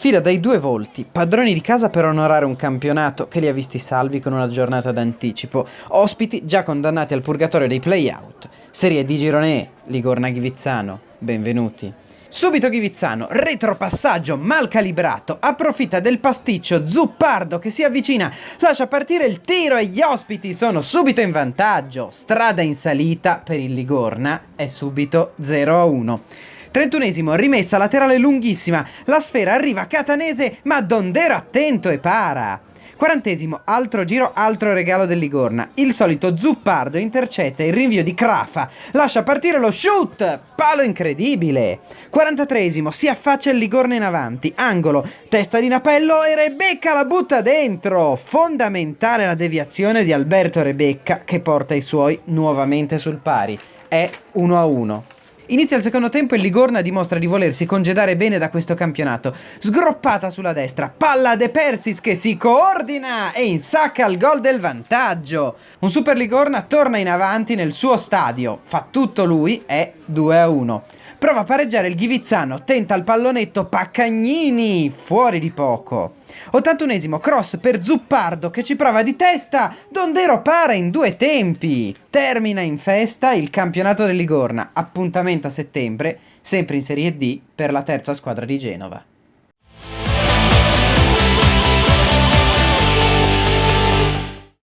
sfida dai due volti, padroni di casa per onorare un campionato che li ha visti salvi con una giornata d'anticipo, ospiti già condannati al purgatorio dei play-out. Serie D Girone E, Ligorna-Ghivizzano, benvenuti. Subito Ghivizzano, retropassaggio mal calibrato, approfitta del pasticcio zuppardo che si avvicina, lascia partire il tiro e gli ospiti sono subito in vantaggio. Strada in salita per il Ligorna è subito 0-1. 31esimo, rimessa laterale lunghissima, la sfera arriva a Catanese ma Dondero attento e para. 40esimo, altro giro, altro regalo del Ligorna. Il solito zuppardo intercetta il rinvio di Crafa, lascia partire lo shoot, palo incredibile. 43esimo, si affaccia il Ligorna in avanti, angolo, testa di Napello e Rebecca la butta dentro. Fondamentale la deviazione di Alberto Rebecca che porta i suoi nuovamente sul pari. È 1-1. Inizia il secondo tempo e il Ligorna dimostra di volersi congedare bene da questo campionato. Sgroppata sulla destra, palla a De Persis che si coordina e insacca il gol del vantaggio. Un Super Ligorna torna in avanti nel suo stadio, fa tutto lui, è 2-1. Prova a pareggiare il Ghivizzano, tenta il pallonetto Paccagnini, fuori di poco. 81esimo, cross per Zuppardo che ci prova di testa, Dondero para in due tempi. Termina in festa il campionato del Ligorna, appuntamento a settembre, sempre in Serie D per la terza squadra di Genova.